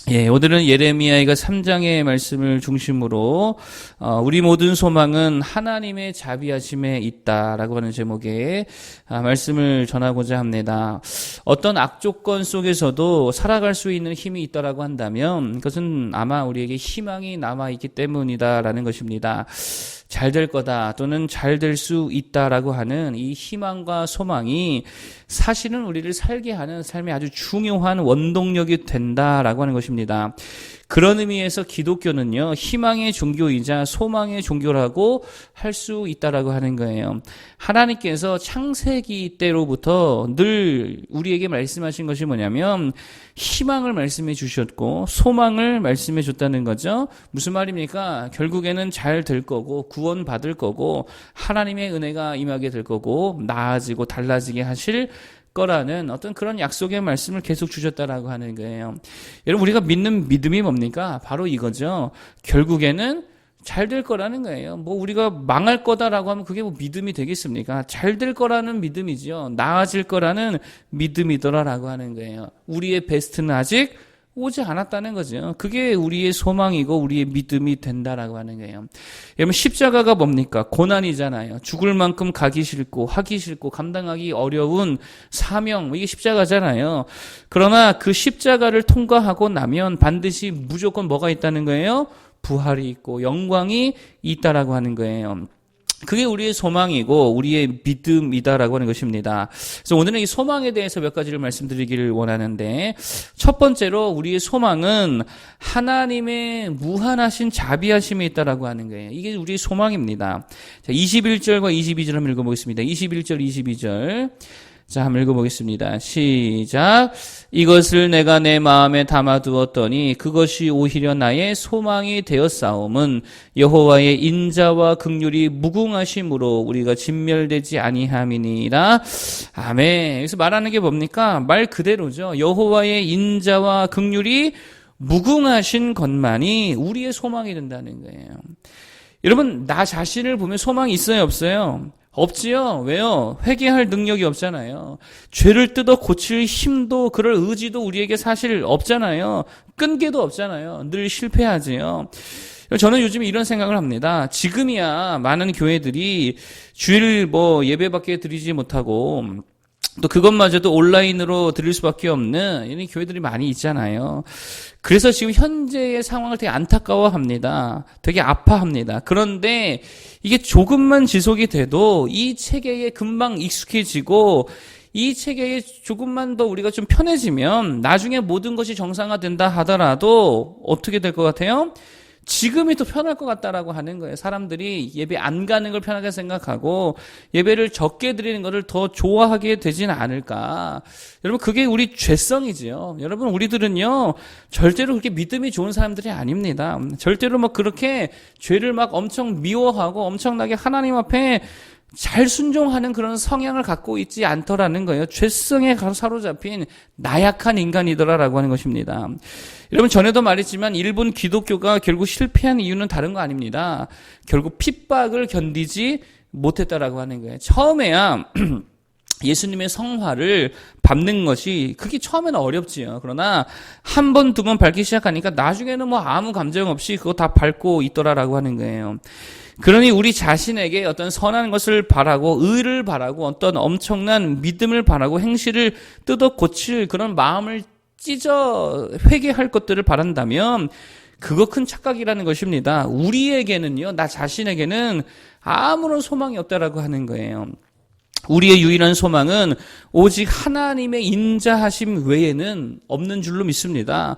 예, 오늘은 예레미야가 3장의 말씀을 중심으로 우리 모든 소망은 하나님의 자비하심에 있다라고 하는 제목의 말씀을 전하고자 합니다. 어떤 악조건 속에서도 살아갈 수 있는 힘이 있다라고 한다면 그것은 아마 우리에게 희망이 남아있기 때문이다라는 것입니다. 잘 될 거다 또는 잘 될 수 있다라고 하는 이 희망과 소망이 사실은 우리를 살게 하는 삶의 아주 중요한 원동력이 된다라고 하는 것입니다. 그런 의미에서 기독교는요, 희망의 종교이자 소망의 종교라고 할 수 있다라고 하는 거예요. 하나님께서 창세기 때로부터 늘 우리에게 말씀하신 것이 뭐냐면 희망을 말씀해 주셨고 소망을 말씀해 줬다는 거죠. 무슨 말입니까? 결국에는 잘 될 거고 구원받을 거고 하나님의 은혜가 임하게 될 거고 나아지고 달라지게 하실 거라는 어떤 그런 약속의 말씀을 계속 주셨다라고 하는 거예요. 여러분, 우리가 믿는 믿음이 뭡니까? 바로 이거죠. 결국에는 잘 될 거라는 거예요. 뭐 우리가 망할 거다라고 하면 그게 뭐 믿음이 되겠습니까? 잘 될 거라는 믿음이죠. 나아질 거라는 믿음이더라라고 하는 거예요. 우리의 베스트는 아직 오지 않았다는 거죠. 그게 우리의 소망이고 우리의 믿음이 된다라고 하는 거예요. 여러분, 십자가가 뭡니까? 고난이잖아요. 죽을 만큼 가기 싫고 하기 싫고 감당하기 어려운 사명, 이게 십자가잖아요. 그러나 그 십자가를 통과하고 나면 반드시 무조건 뭐가 있다는 거예요? 부활이 있고 영광이 있다라고 하는 거예요. 그게 우리의 소망이고 우리의 믿음이다라고 하는 것입니다. 그래서 오늘은 이 소망에 대해서 몇 가지를 말씀드리기를 원하는데, 첫 번째로 우리의 소망은 하나님의 무한하신 자비하심이 있다라고 하는 거예요. 이게 우리의 소망입니다. 자, 21절과 22절 한번 읽어보겠습니다. 21절, 22절. 자, 한번 읽어보겠습니다. 시작. 이것을 내가 내 마음에 담아두었더니 그것이 오히려 나의 소망이 되었사옴은 여호와의 인자와 긍휼이 무궁하심으로 우리가 진멸되지 아니함이니라. 아멘. 여기서 말하는 게 뭡니까? 말 그대로죠. 여호와의 인자와 긍휼이 무궁하신 것만이 우리의 소망이 된다는 거예요. 여러분, 나 자신을 보면 소망이 있어요, 없어요? 없지요. 왜요? 회개할 능력이 없잖아요. 죄를 뜯어 고칠 힘도 그럴 의지도 우리에게 사실 없잖아요. 끈기도 없잖아요. 늘 실패하지요. 저는 요즘 이런 생각을 합니다. 지금이야 많은 교회들이 주일 예배밖에 드리지 못하고 또 그것마저도 온라인으로 드릴 수밖에 없는 이런 교회들이 많이 있잖아요. 그래서 지금 현재의 상황을 되게 안타까워합니다. 되게 아파합니다. 그런데 이게 조금만 지속이 돼도 이 체계에 금방 익숙해지고 이 체계에 조금만 더 우리가 좀 편해지면 나중에 모든 것이 정상화된다 하더라도 어떻게 될 것 같아요? 지금이 더 편할 것 같다라고 하는 거예요. 사람들이 예배 안 가는 걸 편하게 생각하고 예배를 적게 드리는 것을 더 좋아하게 되지는 않을까. 여러분, 그게 우리 죄성이지요. 여러분, 우리들은요 절대로 그렇게 믿음이 좋은 사람들이 아닙니다. 절대로 그렇게 죄를 엄청 미워하고 엄청나게 하나님 앞에 잘 순종하는 그런 성향을 갖고 있지 않더라는 거예요. 죄성에 사로잡힌 나약한 인간이더라라고 하는 것입니다. 여러분, 전에도 말했지만 일본 기독교가 결국 실패한 이유는 다른 거 아닙니다. 결국 핍박을 견디지 못했다라고 하는 거예요. 처음에야 예수님의 성화를 밟는 것이 그게 처음에는 어렵지요. 그러나 한 번, 두 번 밟기 시작하니까 나중에는 아무 감정 없이 그거 다 밟고 있더라라고 하는 거예요. 그러니 우리 자신에게 어떤 선한 것을 바라고 의를 바라고 어떤 엄청난 믿음을 바라고 행실을 뜯어 고칠 그런 마음을 찢어 회개할 것들을 바란다면 그거 큰 착각이라는 것입니다. 우리에게는요, 나 자신에게는 아무런 소망이 없다라고 하는 거예요. 우리의 유일한 소망은 오직 하나님의 인자하심 외에는 없는 줄로 믿습니다.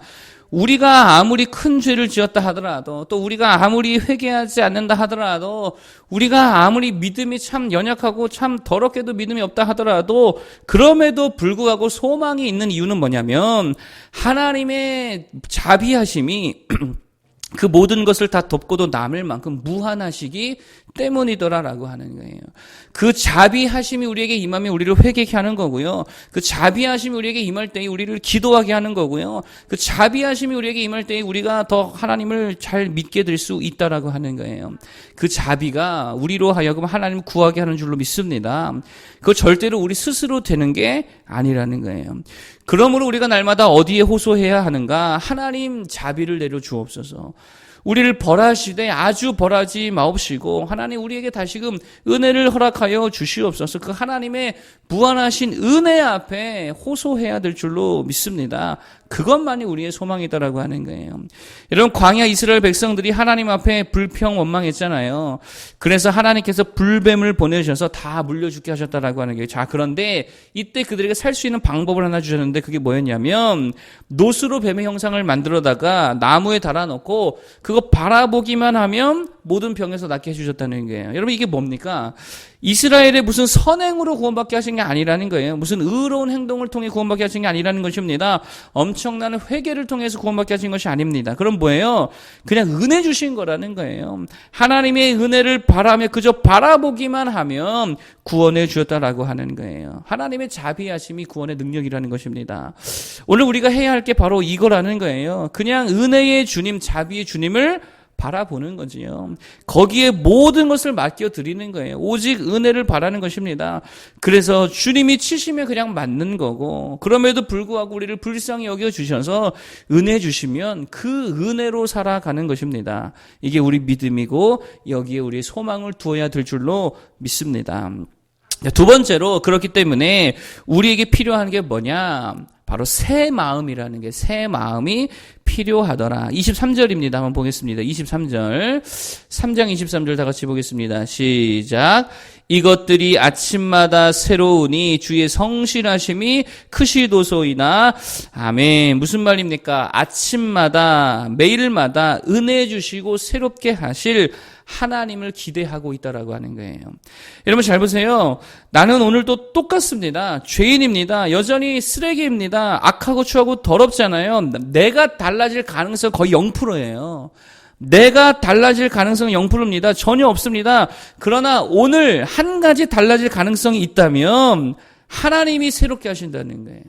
우리가 아무리 큰 죄를 지었다 하더라도, 또 우리가 아무리 회개하지 않는다 하더라도, 우리가 아무리 믿음이 참 연약하고 참 더럽게도 믿음이 없다 하더라도, 그럼에도 불구하고 소망이 있는 이유는 뭐냐면 하나님의 자비하심이 그 모든 것을 다 덮고도 남을 만큼 무한하시기 때문이더라라고 하는 거예요. 그 자비하심이 우리에게 임하면 우리를 회개케 하는 거고요. 그 자비하심이 우리에게 임할 때에 우리를 기도하게 하는 거고요. 그 자비하심이 우리에게 임할 때에 우리가 더 하나님을 잘 믿게 될 수 있다라고 하는 거예요. 그 자비가 우리로 하여금 하나님을 구하게 하는 줄로 믿습니다. 그거 절대로 우리 스스로 되는 게 아니라는 거예요. 그러므로 우리가 날마다 어디에 호소해야 하는가? 하나님 자비를 내려 주옵소서. 우리를 벌하시되 아주 벌하지 마옵시고 하나님 우리에게 다시금 은혜를 허락하여 주시옵소서. 그 하나님의 무한하신 은혜 앞에 호소해야 될 줄로 믿습니다. 그것만이 우리의 소망이다라고 하는 거예요. 여러분, 광야 이스라엘 백성들이 하나님 앞에 불평원망했잖아요. 그래서 하나님께서 불뱀을 보내주셔서 다 물려 죽게 하셨다라고 하는 거예요. 자, 그런데 이때 그들에게 살 수 있는 방법을 하나 주셨는데 그게 뭐였냐면 노수로 뱀의 형상을 만들어다가 나무에 달아놓고 그거 바라보기만 하면 모든 병에서 낫게 해주셨다는 거예요. 여러분, 이게 뭡니까? 이스라엘의 무슨 선행으로 구원받게 하신 게 아니라는 거예요. 무슨 의로운 행동을 통해 구원받게 하신 게 아니라는 것입니다. 엄청난 회개를 통해서 구원받게 하신 것이 아닙니다. 그럼 뭐예요? 그냥 은혜 주신 거라는 거예요. 하나님의 은혜를 바라며 그저 바라보기만 하면 구원해 주었다라고 하는 거예요. 하나님의 자비하심이 구원의 능력이라는 것입니다. 오늘 우리가 해야 할 게 바로 이거라는 거예요. 그냥 은혜의 주님, 자비의 주님을 바라보는 거지요. 거기에 모든 것을 맡겨드리는 거예요. 오직 은혜를 바라는 것입니다. 그래서 주님이 치시면 그냥 맞는 거고 그럼에도 불구하고 우리를 불쌍히 여겨주셔서 은혜 주시면 그 은혜로 살아가는 것입니다. 이게 우리 믿음이고 여기에 우리의 소망을 두어야 될 줄로 믿습니다. 두 번째로 그렇기 때문에 우리에게 필요한 게 뭐냐? 바로 새 마음이라는 게 새 마음이 필요하더라. 23절입니다. 한번 보겠습니다. 23절. 3장 23절 다 같이 보겠습니다. 시작. 이것들이 아침마다 새로우니 주의 성실하심이 크시도소이나. 아멘. 무슨 말입니까? 아침마다 매일마다 은혜 주시고 새롭게 하실 하나님을 기대하고 있다라고 하는 거예요. 여러분 잘 보세요. 나는 오늘도 똑같습니다. 죄인입니다. 여전히 쓰레기입니다. 악하고 추하고 더럽잖아요. 내가 달라질 가능성 거의 0%예요. 내가 달라질 가능성은 0%입니다. 전혀 없습니다. 그러나 오늘 한 가지 달라질 가능성이 있다면 하나님이 새롭게 하신다는 거예요.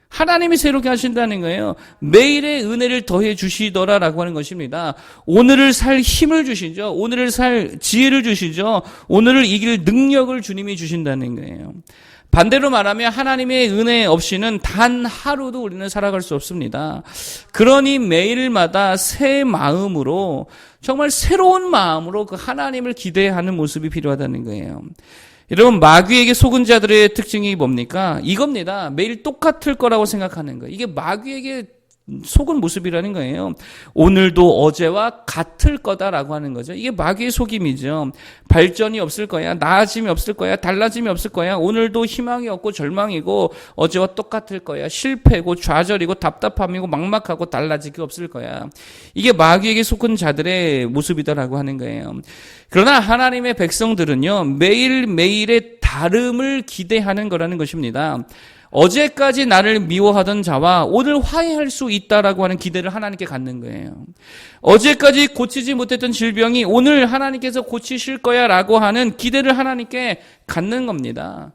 하나님이 새롭게 하신다는 거예요. 매일의 은혜를 더해 주시더라라고 하는 것입니다. 오늘을 살 힘을 주시죠. 오늘을 살 지혜를 주시죠. 오늘을 이길 능력을 주님이 주신다는 거예요. 반대로 말하면 하나님의 은혜 없이는 단 하루도 우리는 살아갈 수 없습니다. 그러니 매일마다 새 마음으로 정말 새로운 마음으로 그 하나님을 기대하는 모습이 필요하다는 거예요. 여러분, 마귀에게 속은 자들의 특징이 뭡니까? 이겁니다. 매일 똑같을 거라고 생각하는 거예요. 이게 마귀에게 속은 모습이라는 거예요. 오늘도 어제와 같을 거다라고 하는 거죠. 이게 마귀의 속임이죠. 발전이 없을 거야. 나아짐이 없을 거야. 달라짐이 없을 거야. 오늘도 희망이 없고 절망이고 어제와 똑같을 거야. 실패고 좌절이고 답답함이고 막막하고 달라질 게 없을 거야. 이게 마귀에게 속은 자들의 모습이다라고 하는 거예요. 그러나 하나님의 백성들은요, 매일매일의 다름을 기대하는 거라는 것입니다. 어제까지 나를 미워하던 자와 오늘 화해할 수 있다라고 하는 기대를 하나님께 갖는 거예요. 어제까지 고치지 못했던 질병이 오늘 하나님께서 고치실 거야 라고 하는 기대를 하나님께 갖는 겁니다.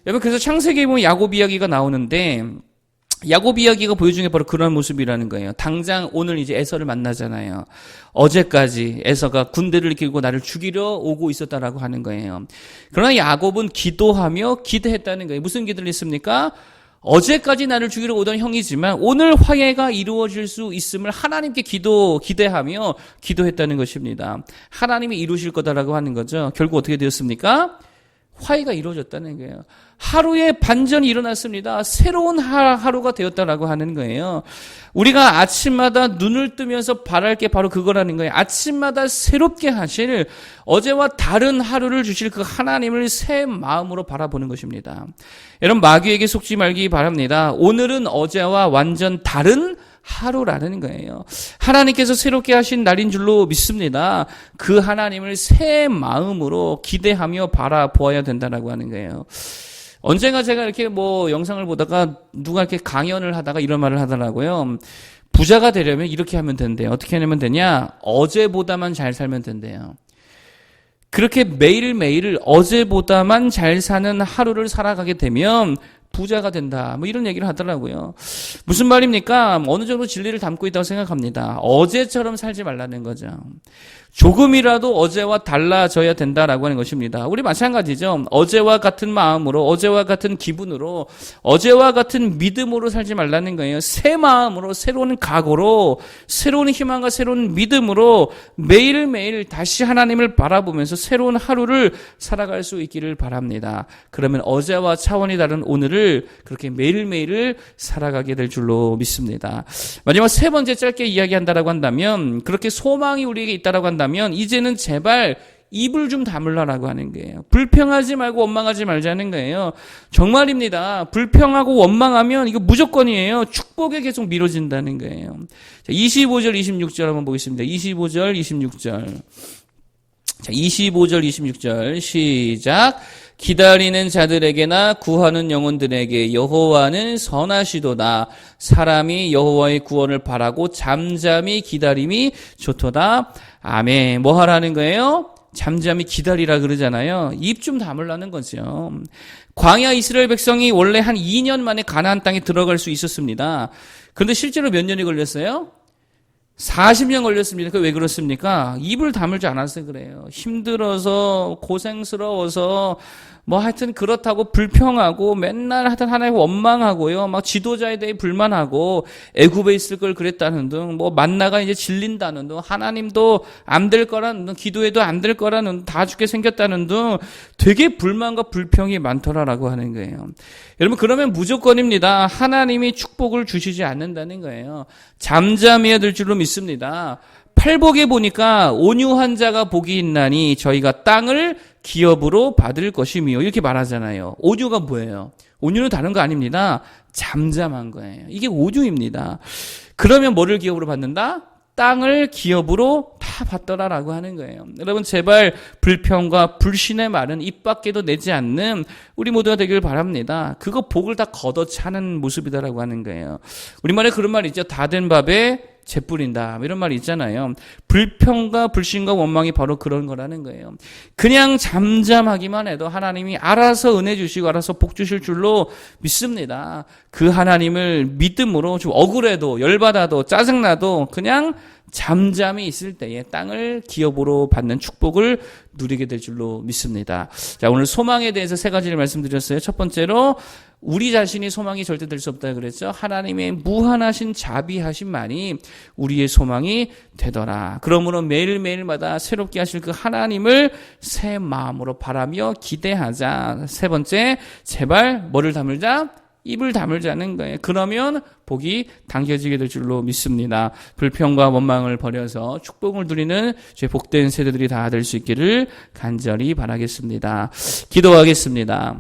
여러분, 그래서 창세기에 보면 야곱 이야기가 나오는데 야곱 이야기가 보여주는 게 바로 그런 모습이라는 거예요. 당장 오늘 이제 에서를 만나잖아요. 어제까지 에서가 군대를 이끌고 나를 죽이려 오고 있었다라고 하는 거예요. 그러나 야곱은 기도하며 기대했다는 거예요. 무슨 기도를 했습니까? 어제까지 나를 죽이려 오던 형이지만 오늘 화해가 이루어질 수 있음을 하나님께 기대하며 기도했다는 것입니다. 하나님이 이루실 거다라고 하는 거죠. 결국 어떻게 되었습니까? 화해가 이루어졌다는 거예요. 하루에 반전이 일어났습니다. 새로운 하루가 되었다라고 하는 거예요. 우리가 아침마다 눈을 뜨면서 바랄 게 바로 그거라는 거예요. 아침마다 새롭게 하실 어제와 다른 하루를 주실 그 하나님을 새 마음으로 바라보는 것입니다. 여러분, 마귀에게 속지 말기 바랍니다. 오늘은 어제와 완전 다른 하루라는 거예요. 하나님께서 새롭게 하신 날인 줄로 믿습니다. 그 하나님을 새 마음으로 기대하며 바라보아야 된다라고 하는 거예요. 언젠가 제가 이렇게 영상을 보다가 누가 이렇게 강연을 하다가 이런 말을 하더라고요. 부자가 되려면 이렇게 하면 된대요. 어떻게 하면 되냐? 어제보다만 잘 살면 된대요. 그렇게 매일매일 어제보다만 잘 사는 하루를 살아가게 되면 부자가 된다. 뭐 이런 얘기를 하더라고요. 무슨 말입니까? 어느 정도 진리를 담고 있다고 생각합니다. 어제처럼 살지 말라는 거죠. 조금이라도 어제와 달라져야 된다라고 하는 것입니다. 우리 마찬가지죠. 어제와 같은 마음으로, 어제와 같은 기분으로, 어제와 같은 믿음으로 살지 말라는 거예요. 새 마음으로, 새로운 각오로, 새로운 희망과 새로운 믿음으로 매일매일 다시 하나님을 바라보면서 새로운 하루를 살아갈 수 있기를 바랍니다. 그러면 어제와 차원이 다른 오늘을 그렇게 매일매일을 살아가게 될 줄로 믿습니다. 마지막 세 번째 짧게 이야기한다라고 한다면, 그렇게 소망이 우리에게 있다라고 한다면 이제는 제발 입을 좀 다물라라고 하는 거예요. 불평하지 말고 원망하지 말자는 거예요. 정말입니다. 불평하고 원망하면 이거 무조건이에요. 축복에 계속 미뤄진다는 거예요. 자, 25절 26절 한번 보겠습니다. 25절 26절. 자, 25절 26절 시작. 기다리는 자들에게나 구하는 영혼들에게 여호와는 선하시도다. 사람이 여호와의 구원을 바라고 잠잠히 기다림이 좋도다. 아멘. 뭐 하라는 거예요? 잠잠히 기다리라 그러잖아요. 입 좀 다물라는 거죠. 광야 이스라엘 백성이 원래 한 2년 만에 가나안 땅에 들어갈 수 있었습니다. 그런데 실제로 몇 년이 걸렸어요? 40년 걸렸습니다. 그 왜 그렇습니까? 입을 다물지 않아서 그래요. 힘들어서, 고생스러워서, 뭐 하여튼 그렇다고 불평하고 맨날 하여튼 하나님 원망하고요. 막 지도자에 대해 불만하고 애굽에 있을 걸 그랬다는 등, 뭐 만나가 이제 질린다는 등, 하나님도 안 될 거라는 등, 기도해도 안 될 거라는 등, 다 죽게 생겼다는 등 되게 불만과 불평이 많더라라고 하는 거예요. 여러분, 그러면 무조건입니다. 하나님이 축복을 주시지 않는다는 거예요. 잠잠해야 될 줄로 믿습니다. 팔복에 보니까 온유한 자가 복이 있나니 저희가 땅을 기업으로 받을 것이며 이렇게 말하잖아요. 온유가 뭐예요? 온유는 다른 거 아닙니다. 잠잠한 거예요. 이게 온유입니다. 그러면 뭐를 기업으로 받는다? 땅을 기업으로 다 받더라라고 하는 거예요. 여러분, 제발 불평과 불신의 말은 입 밖에도 내지 않는 우리 모두가 되길 바랍니다. 그거 복을 다 걷어차는 모습이다라고 하는 거예요. 우리말에 그런 말 있죠. 다 된 밥에 재 뿌린다, 이런 말이 있잖아요. 불평과 불신과 원망이 바로 그런 거라는 거예요. 그냥 잠잠하기만 해도 하나님이 알아서 은혜 주시고 알아서 복 주실 줄로 믿습니다. 그 하나님을 믿음으로 좀 억울해도 열받아도 짜증나도 그냥 잠잠히 있을 때에 땅을 기업으로 받는 축복을 누리게 될 줄로 믿습니다. 자, 오늘 소망에 대해서 세 가지를 말씀드렸어요. 첫 번째로 우리 자신이 소망이 절대 될 수 없다 그랬죠. 하나님의 무한하신 자비하심만이 우리의 소망이 되더라. 그러므로 매일매일마다 새롭게 하실 그 하나님을 새 마음으로 바라며 기대하자. 세 번째, 제발 뭐를 다물자? 입을 다물자는 거예요. 그러면 복이 당겨지게 될 줄로 믿습니다. 불평과 원망을 버려서 축복을 누리는 제 복된 세대들이 다 될 수 있기를 간절히 바라겠습니다. 기도하겠습니다.